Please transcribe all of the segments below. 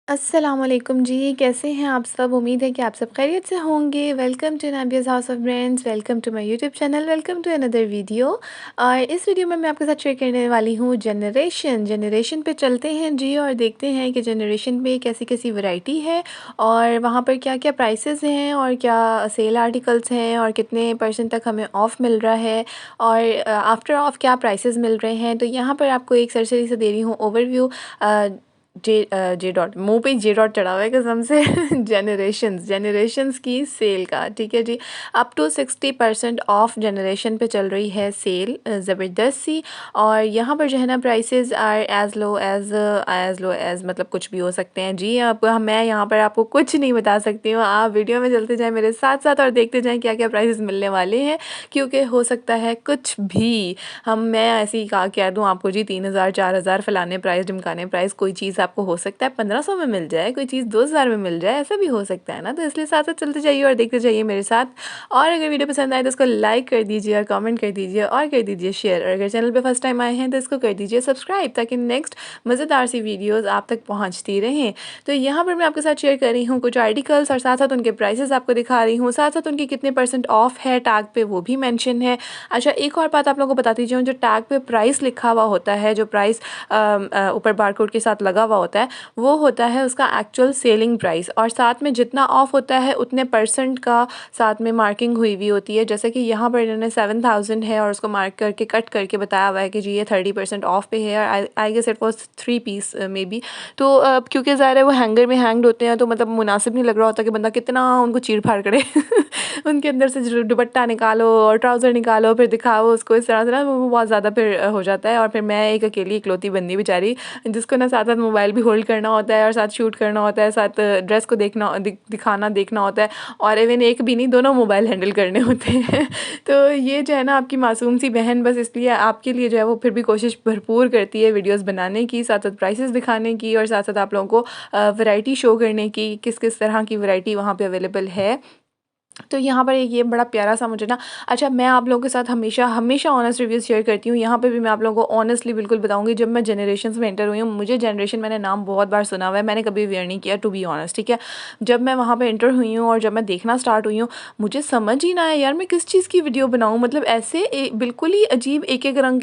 अस्सलामुअलैकुम जी, कैसे हैं आप सब? उम्मीद है कि आप सब खैरियत से होंगे। Welcome to Nabiya's house of brands, welcome to my YouTube channel, welcome to another video. और इस वीडियो में मैं आपके साथ शेयर करने वाली हूँ जनरेशन पे चलते हैं जी और देखते हैं कि जनरेशन पे कैसी-कैसी वैरायटी है और वहाँ पर क्या-क्या प्राइसेस हैं और क्या सेल आर्टिकल्स हैं और कितने परसेंट तक हमें ऑफ़ मिल रहा है और आफ्टर ऑफ़ क्या प्राइसेस मिल रहे हैं। तो यहाँ पर आपको एक सरसरी से दे रही हूँ ओवरव्यू। जे डॉट मुँह पे जे डॉट चढ़ा हुआ है कसम से। जनरेशंस की सेल का, ठीक है जी। अप टू 60% ऑफ जनरेशन पे चल रही है सेल, ज़बरदस्त सी। और यहाँ पर जो है ना prices are as low as मतलब कुछ भी हो सकते हैं जी। अब मैं यहाँ पर आपको कुछ नहीं बता सकती हूँ, आप वीडियो में चलते जाएँ मेरे साथ साथ और देखते जाएँ क्या क्या प्राइसेस मिलने वाले हैं, क्योंकि हो सकता है कुछ भी मैं ऐसे ही कह दूँ आपको जी 3000 4000 फलाने प्राइस ढिमकाने प्राइस, कोई चीज़ आपको हो सकता है 1500 में मिल जाए, कोई चीज़ 2000 में मिल जाए, ऐसा भी हो सकता है ना। तो इसलिए साथ साथ चलते जाइए और देखते जाइए मेरे साथ। और अगर वीडियो पसंद आए तो उसको लाइक कर दीजिए और कमेंट कर दीजिए और कर दीजिए शेयर। और अगर चैनल पे फर्स्ट टाइम आए हैं तो इसको कर दीजिए सब्सक्राइब, ताकि नेक्स्ट मज़ेदार सी वीडियोस आप तक पहुंचती रहें। तो यहाँ पर मैं आपके साथ शेयर कर रही हूँ कुछ आर्टिकल्स और साथ साथ उनके प्राइसेस आपको दिखा रही हूँ, साथ साथ उनके कितने परसेंट ऑफ है टैग पे वो भी मेंशन है। अच्छा, एक और बात आप लोगों को बताती जाऊँ, जो टैग पे प्राइस लिखा हुआ होता है, जो प्राइस ऊपर बारकोड के साथ लगा हुआ होता है, वो होता है उसका एक्चुअल सेलिंग प्राइस, और साथ में जितना ऑफ होता है उतने परसेंट का साथ में मार्किंग हुई हुई होती है। जैसे कि यहाँ पर इन्होंने 7000 है और उसको मार्क करके कट करके बताया हुआ है कि जी ये 30% ऑफ पे है। और I guess it was 3 piece maybe. तो क्योंकि ज़ाहिर है वो हैंगर में हैंग्ड होते हैं, तो मतलब मुनासिब नहीं लग रहा होता कि बंदा कितना उनको चीर फाड़ करे। उनके अंदर से जो दुपट्टा निकालो और ट्राउज़र निकालो फिर दिखाओ उसको, इस तरह से ना वो बहुत ज़्यादा फिर हो जाता है। और फिर मैं एक अकेली इकलौती बंदी बेचारी, जिसको ना साथ साथ मोबाइल भी होल्ड करना होता है और साथ शूट करना होता है, साथ ड्रेस को दिखाना देखना होता है, और इवन एक भी नहीं दोनों मोबाइल हैंडल करने होते हैं। तो ये जो है ना आपकी मासूम सी बहन बस इसलिए आपके लिए जो है वो फिर भी कोशिश भरपूर करती है वीडियोस बनाने की, साथ साथ प्राइसेस दिखाने की और साथ साथ आप लोगों को वैरायटी शो करने की, किस किस तरह की वैरायटी वहाँ पे अवेलेबल है। तो यहाँ पर एक ये बड़ा प्यारा सा मुझे ना, अच्छा मैं आप लोगों के साथ हमेशा हमेशा ऑनेस्ट रिव्यूज़ शेयर करती हूँ, यहाँ पे भी मैं आप लोगों को ऑनेस्टली बिल्कुल बताऊँगी। जब मैं जनरेशंस में एंटर हुई हूँ, मुझे जनरेशन मैंने नाम बहुत बार सुना हुआ है, मैंने कभी वेयर नहीं किया टू बी ऑनेस्ट, ठीक है। जब मैं वहाँ पे एंटर हुई हूँ और जब मैं देखना स्टार्ट हुई हूँ, मुझे समझ ही ना आया यार मैं किस चीज़ की वीडियो बनाऊँ। मतलब ऐसे बिल्कुल ही अजीब एक एक रंग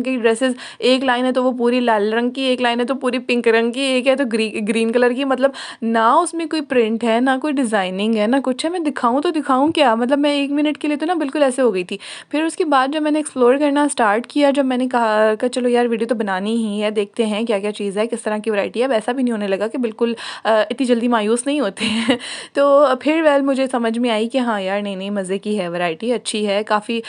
के ड्रेसेस, एक लाइन है तो वो पूरी लाल रंग की, एक लाइन है तो पूरी पिंक रंग की, एक है तो ग्रीन कलर की। मतलब ना उसमें कोई प्रिंट है, ना कोई डिज़ाइनिंग है, ना कुछ है। मैं दिखाऊँ तो दिखाऊँ क्या? मतलब मैं 1 मिनट के लिए तो ना बिल्कुल ऐसे हो गई थी। फिर उसके बाद जब मैंने एक्सप्लोर करना स्टार्ट किया, जब मैंने कहा चलो यार वीडियो तो बनानी ही है, देखते हैं क्या-क्या चीज़ है, किस तरह की वैरायटी है। अब ऐसा भी नहीं होने लगा कि बिल्कुल इतनी जल्दी मायूस नहीं होते हैं। तो फिर मुझे समझ में आई कि हाँ यार, नहीं-नहीं मज़े की है, वैरायटी अच्छी है, काफ़ी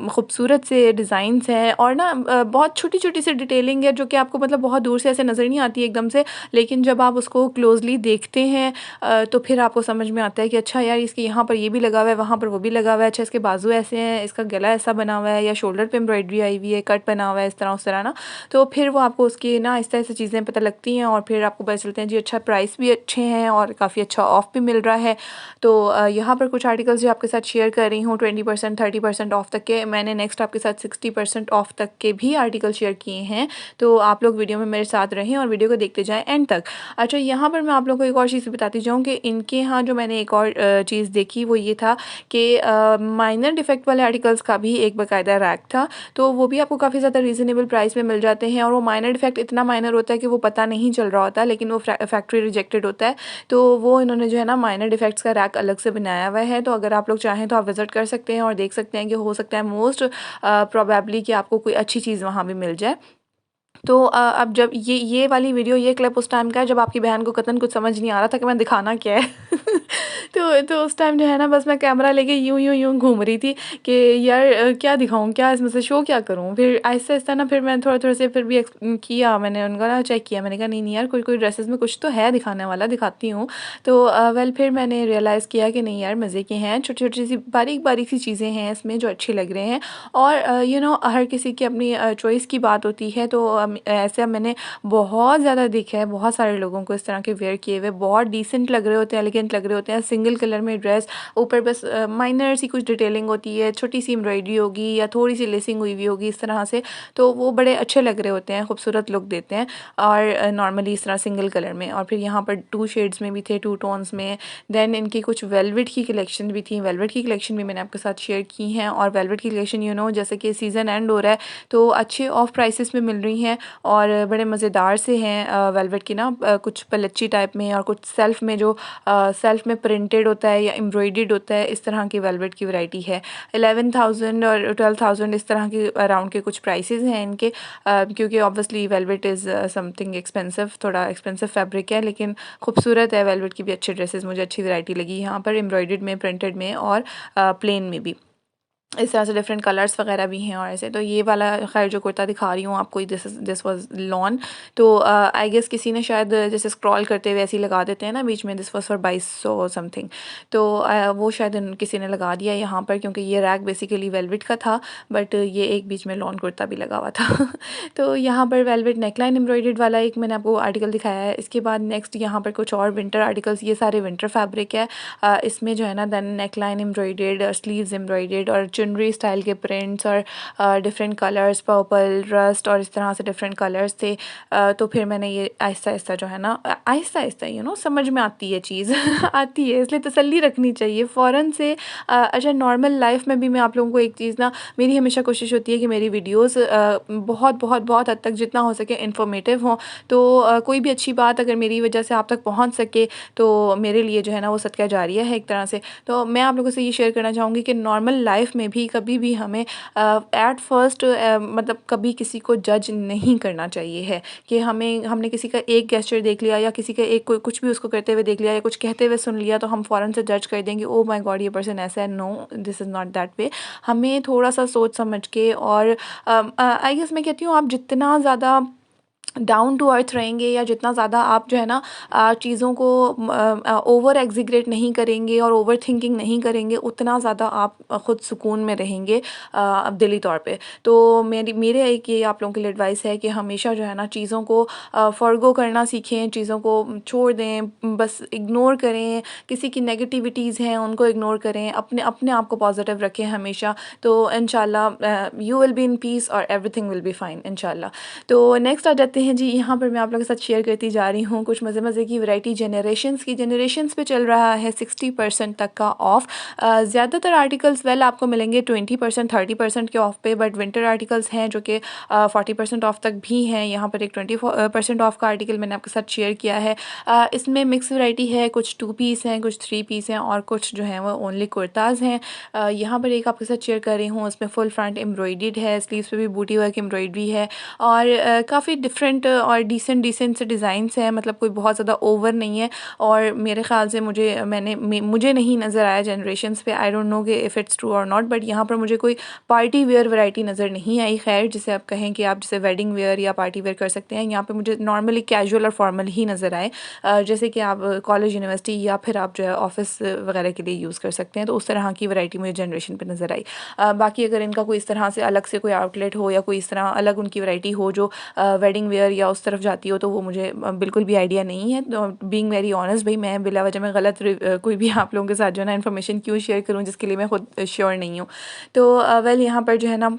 खूबसूरत से डिज़ाइन्स हैं और ना बहुत छोटी-छोटी सी डिटेलिंग है, जो कि आपको मतलब बहुत दूर से ऐसे नज़र नहीं आती एकदम से। लेकिन जब आप उसको क्लोज़ली देखते हैं तो फिर आपको समझ में आता है कि अच्छा यार इसके यहाँ पर ये भी लगा हुआ है, वहाँ पर वो भी लगा हुआ है, अच्छा इसके बाजू ऐसे हैं, इसका गला ऐसा बना हुआ है, या शोल्डर पे एम्ब्रॉयडरी आई हुई है, कट बना हुआ है इस तरह उस तरह ना। तो फिर वो आपको उसकी ना इस तरह से चीज़ें पता लगती हैं और फिर आपको पता चलते हैं जी अच्छा प्राइस भी अच्छे हैं और काफ़ी अच्छा ऑफ भी मिल रहा है। तो यहाँ पर कुछ आर्टिकल्स जो आपके साथ शेयर कर रही हूँ 20% 30% ऑफ तक के, मैंने नेक्स्ट आपके साथ 60% ऑफ तक के भी आर्टिकल शेयर किए हैं। तो आप लोग वीडियो में मेरे साथ रहें और वीडियो को देखते जाएँ एंड तक। अच्छा, यहाँ पर मैं आप लोगों को एक और चीज़ बताती जाऊँ कि इनके यहाँ जो मैंने एक और चीज़ देखी वो ये था कि माइनर डिफेक्ट वाले आर्टिकल्स का भी एक बाकायदा रैक था। तो वो भी आपको काफ़ी ज़्यादा रीज़नेबल प्राइस में मिल जाते हैं, और वो माइनर डिफेक्ट इतना माइनर होता है कि वो पता नहीं चल रहा होता, लेकिन वो फैक्ट्री रिजेक्टेड होता है। तो वो इन्होंने जो है ना माइनर डिफेक्ट्स का रैक अलग से बनाया हुआ है। तो अगर आप लोग चाहें तो आप विज़िट कर सकते हैं और देख सकते हैं कि हो सकता है मोस्ट प्रोबेबली कि आपको कोई अच्छी चीज़ वहाँ भी मिल जाए। तो अब जब ये वाली वीडियो, ये क्लिप उस टाइम का है जब आपकी बहन को कतई कुछ समझ नहीं आ रहा था कि मैं दिखाना क्या है। तो उस टाइम जो है ना बस मैं कैमरा लेके यूँ घूम रही थी कि यार क्या दिखाऊँ, क्या इसमें से शो क्या करूँ? फिर आहिस्ता-आहिस्ता ना फिर मैं थोड़ा-थोड़ा से फिर भी किया, मैंने उनका ना चेक किया। मैंने कहा नहीं यार कोई ड्रेसेस में कुछ तो है दिखाने वाला, दिखाती हूँ। तो वेल फिर मैंने रियलाइज़ किया कि नहीं यार मज़े के हैं, छोटी-छोटी सी बारीक-बारीक सी चीज़ें हैं इसमें जो अच्छे लग रहे हैं। और हर किसी की अपनी चॉइस की बात होती है। तो ऐसा मैंने बहुत ज़्यादा देखा है, बहुत सारे लोगों को इस तरह के वेयर किए हुए, बहुत डिसेंट लग रहे होते हैं, एलिगेंट लग रहे होते हैं। सिंगल कलर में ड्रेस, ऊपर बस माइनर सी कुछ डिटेलिंग होती है, छोटी सी एम्ब्रॉयडरी होगी या थोड़ी सी लेसिंग हुई हुई होगी इस तरह से, तो वो बड़े अच्छे लग रहे होते हैं, खूबसूरत लुक देते हैं। और नॉर्मली इस तरह सिंगल कलर में, और फिर यहाँ पर 2 शेड्स में भी थे, 2 टोन्स में। देन इनकी कुछ वेलवेट की कलेक्शन भी थी, वेलवेट की कलेक्शन भी मैंने आपके साथ शेयर की हैं। और वेलवेट की कलेक्शन जैसे कि सीज़न एंड हो रहा है तो अच्छे ऑफ प्राइसेस में मिल रही हैं और बड़े मज़ेदार से हैं। वेलवेट की ना कुछ पलच्ची टाइप में और कुछ सेल्फ में, जो सेल्फ में प्रिंटेड होता है या एम्ब्रॉयडर्ड होता है, इस तरह की वेलवेट की वैरायटी है। 11,000 और 12,000 इस तरह के अराउंड के कुछ प्राइसेस हैं इनके, क्योंकि obviously velvet is something expensive, थोड़ा एक्सपेंसिव फैब्रिक है, लेकिन खूबसूरत है। वेलवेट की भी अच्छे ड्रेसेस, मुझे अच्छी वैरायटी लगी यहाँ पर, एम्ब्रॉयडर्ड में, प्रिंटेड में और प्लेन में भी। इस तरह से डिफरेंट कलर्स वगैरह भी हैं। और ऐसे तो ये वाला खैर जो कुर्ता दिखा रही हूँ आपको, दिस वाज लॉन। तो आई गेस किसी ने शायद जैसे स्क्रॉल करते हुए ऐसे ही लगा देते हैं ना बीच में, दिस वाज फॉर 2200 समथिंग। तो वो शायद किसी ने लगा दिया यहाँ पर, क्योंकि ये रैक बेसिकली वेलवेट का था, बट ये एक बीच में लॉन कुर्ता भी लगा हुआ था। तो यहाँ पर वेलवेट नेकलाइन एम्ब्रॉयडर्ड वाला एक मैंने आपको आर्टिकल दिखाया है। इसके बाद नेक्स्ट यहाँ पर कुछ और विंटर आर्टिकल्स, ये सारे विंटर फैब्रिक है। इसमें जो है ना then neckline embroidered, sleeves embroidered और चुनरी स्टाइल के प्रिंट्स और डिफरेंट कलर्स, पर्पल, रस्ट और इस तरह से डिफरेंट कलर्स थे। तो फिर मैंने ये आहिस्ता आहिस्ता जो है ना, आहिस्ता आहिस्ता समझ में आती है चीज़ आती है, इसलिए तसल्ली रखनी चाहिए फ़ौरन से। अच्छा, नॉर्मल लाइफ में भी मैं आप लोगों को एक चीज़ ना, मेरी हमेशा कोशिश होती है कि मेरी वीडियोस बहुत बहुत बहुत हद तक जितना हो सके इन्फॉर्मेटिव हों। तो कोई भी अच्छी बात अगर मेरी वजह से आप तक पहुंच सके तो मेरे लिए जो है ना वो सदका जारिया है एक तरह से। तो मैं आप लोगों से ये शेयर करना चाहूँगी कि नॉर्मल लाइफ में भी कभी भी हमें एट फर्स्ट मतलब कभी किसी को जज नहीं करना चाहिए है कि हमने किसी का एक गेस्चर देख लिया या किसी का एक कोई कुछ भी उसको करते हुए देख लिया या कुछ कहते हुए सुन लिया तो हम फ़ौरन से जज कर देंगे, ओ माय गॉड ये पर्सन ऐसा है। No, this is not that way. हमें थोड़ा सा सोच समझ के, और आई गेस मैं कहती हूँ आप जितना ज़्यादा डाउन टू अर्थ रहेंगे या जितना ज़्यादा आप जो है ना चीज़ों को ओवर एग्जीग्रेट नहीं करेंगे और ओवर थिंकिंग नहीं करेंगे, उतना ज़्यादा आप ख़ुद सुकून में रहेंगे दिली तौर पे। तो मेरे एक ये आप लोगों के लिए एडवाइस है कि हमेशा जो है ना चीज़ों को फ़ॉरगो करना सीखें, चीज़ों को छोड़ दें, बस इग्नोर करें। किसी की नेगेटिविटीज़ हैं उनको इग्नोर करें, अपने अपने आप को पॉजिटिव रखें हमेशा। तो इंशाल्लाह you will be in peace और एवरीथिंग विल बी फाइन इंशाल्लाह। तो नेक्स्ट आ जाते हैं जी, यहाँ पर मैं आप लोगों के साथ शेयर करती जा रही हूँ कुछ मज़े मज़े की वैरायटी जनरेशंस पे चल रहा है 60% तक का ऑफ। ज़्यादातर आर्टिकल्स आपको मिलेंगे 20% 30% के ऑफ पे, बट विंटर आर्टिकल्स हैं जो कि 40% ऑफ तक भी हैं। यहाँ पर एक 20% ऑफ का आर्टिकल मैंने आपके साथ शेयर किया है। इसमें मिक्स वैरायटी है, कुछ 2 पीस हैं, कुछ 3 पीस हैं और कुछ जो हैं वो ओनली कुर्ताज़ हैं। यहाँ पर एक आपके साथ शेयर कर रही हूँ, उसमें फुल फ्रंट एम्ब्रॉयडर्ड है, स्लीव्स पे भी बूटी वर्क एम्ब्रॉयडरी है और काफ़ी डिफरेंट और डिसेंट से डिज़ाइंस हैं, मतलब कोई बहुत ज़्यादा ओवर नहीं है। और मेरे ख़्याल से मुझे नहीं नज़र आया जनरेशंस पे, आई डोंट नो कि इफ़ इट्स ट्रू और नॉट, बट यहाँ पर मुझे कोई पार्टी वेयर वैरायटी नज़र नहीं आई। खैर, जिसे आप कहें कि आप जैसे वेडिंग वेयर या पार्टी वेयर कर सकते हैं, यहाँ पे मुझे नॉर्मली कैजुअल और फॉर्मल ही नज़र आए, जैसे कि आप कॉलेज, यूनिवर्सिटी या फिर आप जो है ऑफिस वगैरह के लिए यूज़ कर सकते हैं। तो उस तरह की वैरायटी मुझे जनरेशन पे नज़र आई। बाकी अगर इनका कोई इस तरह से अलग से कोई आउटलेट हो या कोई इस तरह अलग उनकी वैरायटी हो जो वेडिंग वेयर या उस तरफ जाती हो, तो वो मुझे बिल्कुल भी आइडिया नहीं है। तो बीइंग वेरी ऑनेस्ट, भाई मैं बिला वजह में गलत कोई भी आप लोगों के साथ जो है ना इन्फॉर्मेशन क्यों शेयर करूँ जिसके लिए मैं खुद श्योर नहीं हूँ। तो वेल यहाँ पर जो है ना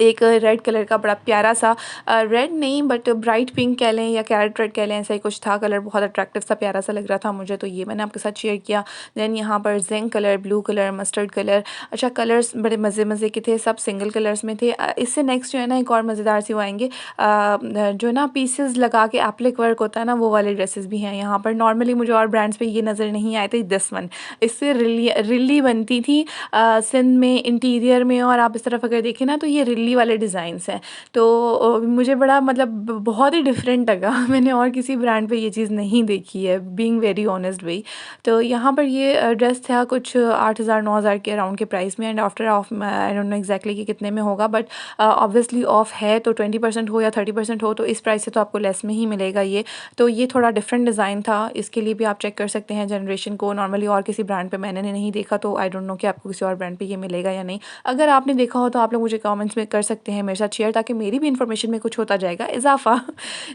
एक रेड कलर का बड़ा प्यारा सा, रेड नहीं बट ब्राइट पिंक कह लें या कैरेट रेड कह लें, ऐसा ही कुछ था कलर, बहुत अट्रैक्टिव सा प्यारा सा लग रहा था मुझे, तो ये मैंने आपके साथ शेयर किया। देन यहाँ पर zinc colour, blue colour, mustard colour, अच्छा कलर्स बड़े मज़े के थे, सब सिंगल कलर्स में थे। इससे नेक्स्ट जो है ना एक और मज़ेदार सी वो आएंगे, जो ना पीसेस लगा के एप्लिक वर्क होता है ना, वो वाले ड्रेसेस भी हैं यहाँ पर। नॉर्मली मुझे और ब्रांड्स पे ये नज़र नहीं आए थे, दिस वन इससे रिल्ली बनती थी सिंध में इंटीरियर में, और आप इस तरफ अगर देखें ना तो ये रिल्ली वाले डिज़ाइंस हैं। तो मुझे बड़ा मतलब बहुत ही डिफरेंट लगा मैंने और किसी ब्रांड पे ये चीज़ नहीं देखी है, बीइंग वेरी ऑनेस्ट भाई। तो यहाँ पर ये ड्रेस था कुछ 8,000 9,000 के अराउंड के प्राइस में, and after of I don't know exactly कि कितने में होगा, बट ऑब्वियसली ऑफ है तो 20% हो या 30% हो तो इस प्राइस से तो आपको लेस में ही मिलेगा ये। तो ये थोड़ा डिफरेंट डिज़ाइन था, इसके लिए भी आप चेक कर सकते हैं जनरेशन को। नॉर्मली और किसी ब्रांड पे मैंने नहीं देखा, तो आई डोंट नो कि आपको किसी और ब्रांड पे ये मिलेगा या नहीं। अगर आपने देखा हो तो आप लोग मुझे कमेंट्स में कर सकते हैं मेरे साथ शेयर, ताकि मेरी भी इन्फॉर्मेशन में कुछ होता जाएगा इजाफा।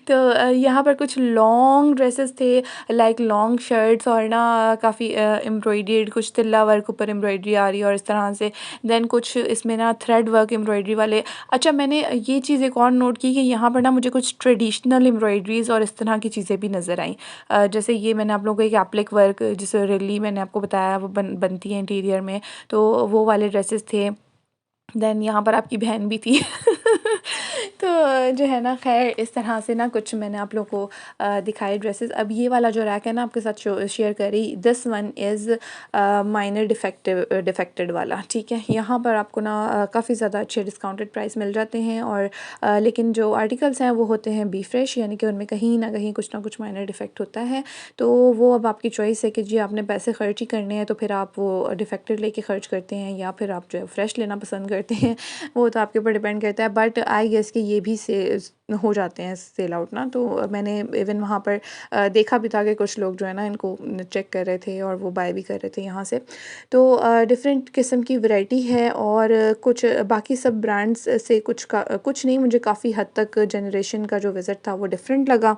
तो यहाँ पर कुछ लॉन्ग ड्रेसेस थे, लाइक लॉन्ग शर्ट्स, और ना काफ़ी एम्ब्रॉयडर्ड, कुछ तिल्ला वर्क ऊपर एम्ब्रॉयडरी आ रही है और इस तरह से, देन कुछ इसमें ना थ्रेड वर्क एम्ब्रॉयडरी वाले। अच्छा, मैंने ये चीज़ एक और नोट की कि यहाँ पर ना मुझे कुछ ट्रेडिशनल एम्ब्रॉयडरीज़ और इस तरह की चीज़ें भी नज़र आई। जैसे ये मैंने आप लोगों को एक एप्लिक वर्क, जिसे रियली मैंने आपको बताया वो बनती है इंटीरियर में, तो वो वाले ड्रेसेस थे। देन यहाँ पर आपकी बहन भी थी। तो जो है ना, खैर इस तरह से ना कुछ मैंने आप लोग को दिखाए ड्रेसेस। अब ये वाला जो रैक है ना आपके साथ शेयर कर रही, this one is minor defected वाला, ठीक है। यहाँ पर आपको ना काफ़ी ज़्यादा अच्छे डिस्काउंटेड प्राइस मिल जाते हैं, और लेकिन जो आर्टिकल्स हैं वो होते हैं बी फ्रेश, यानी कि उनमें कहीं ना कुछ माइनर डिफेक्ट होता है। तो वो अब आपकी चॉइस है कि जी आपने पैसे खर्च ही करने हैं तो फिर आप वो डिफेक्टेड लेके खर्च करते हैं, या फिर आप जो है फ्रेश लेना पसंद करते हैं, वो तो आपके ऊपर डिपेंड करता है। बट आई गेस कि ये भी से हो जाते हैं सेल आउट ना। तो मैंने इवन वहाँ पर देखा भी था कि कुछ लोग जो है ना इनको चेक कर रहे थे और वो बाय भी कर रहे थे यहाँ से। तो डिफरेंट किस्म की वैरायटी है, और कुछ बाकी सब ब्रांड्स से कुछ नहीं, मुझे काफ़ी हद तक जनरेशन का जो विज़िट था वो डिफरेंट लगा।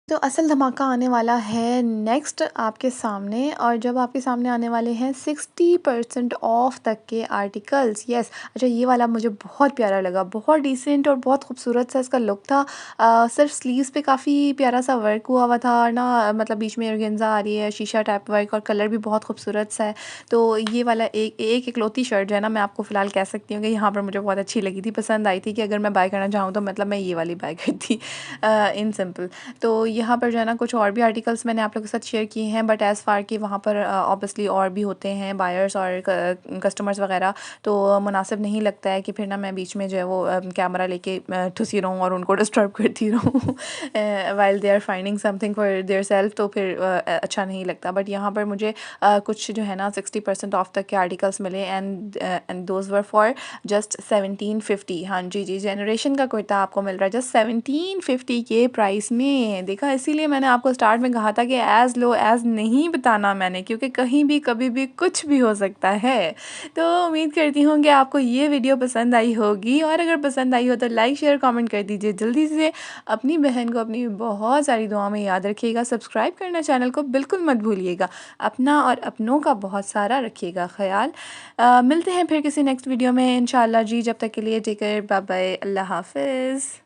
तो असल धमाका आने वाला है नेक्स्ट आपके सामने, और जब आपके सामने आने वाले हैं 60% ऑफ तक के आर्टिकल्स। यस, अच्छा ये वाला मुझे बहुत प्यारा लगा, बहुत डिसेंट और बहुत खूबसूरत सा इसका लुक था। सिर्फ स्लीव्स पे काफ़ी प्यारा सा वर्क हुआ हुआ था, और ना मतलब बीच में ऑर्गेन्जा आ रही है, शीशा टाइप वर्क, और कलर भी बहुत खूबसूरत सा है। तो ये वाला एक इकलौती शर्ट जो है ना, मैं आपको फ़िलहाल कह सकती हूँ कि यहाँ पर मुझे बहुत अच्छी लगी थी, पसंद आई थी, कि अगर मैं बाय करना चाहूँ तो मतलब मैं ये वाली बाय करती, इन सिंपल। तो यहाँ पर जो है ना कुछ और भी आर्टिकल्स मैंने आप लोगों के साथ शेयर किए हैं, बट एज़ फार कि वहाँ पर ऑब्वियसली और भी होते हैं बायर्स और कस्टमर्स वगैरह, तो मुनासिब नहीं लगता है कि फिर ना मैं बीच में जो है वो कैमरा लेके ठुसी रहूँ और उनको डिस्टर्ब करती रहूँ while they are finding something for their self, तो फिर अच्छा नहीं लगता। बट यहाँ पर मुझे कुछ जो है ना 60% ऑफ तक के आर्टिकल्स मिले, and those were for just 1750। हाँ जी जी, जनरेशन का कुर्ता आपको मिल रहा है जस्ट 1750 के प्राइस में। देखा, इसीलिए मैंने आपको स्टार्ट में कहा था कि एज़ लो एज़ नहीं बताना मैंने, क्योंकि कहीं भी कभी भी कुछ भी हो सकता है। तो उम्मीद करती हूँ कि आपको ये वीडियो पसंद आई होगी, और अगर पसंद आई हो तो लाइक शेयर कमेंट कर दीजिए जल्दी से। अपनी बहन को अपनी बहुत सारी दुआ में याद रखिएगा, सब्सक्राइब करना चैनल को बिल्कुल मत भूलिएगा। अपना और अपनों का बहुत सारा रखिएगा ख्याल। मिलते हैं फिर किसी नेक्स्ट वीडियो में इंशाल्लाह जी। जब तक के लिए टेक केयर, बाय बाय, अल्लाह हाफिज़।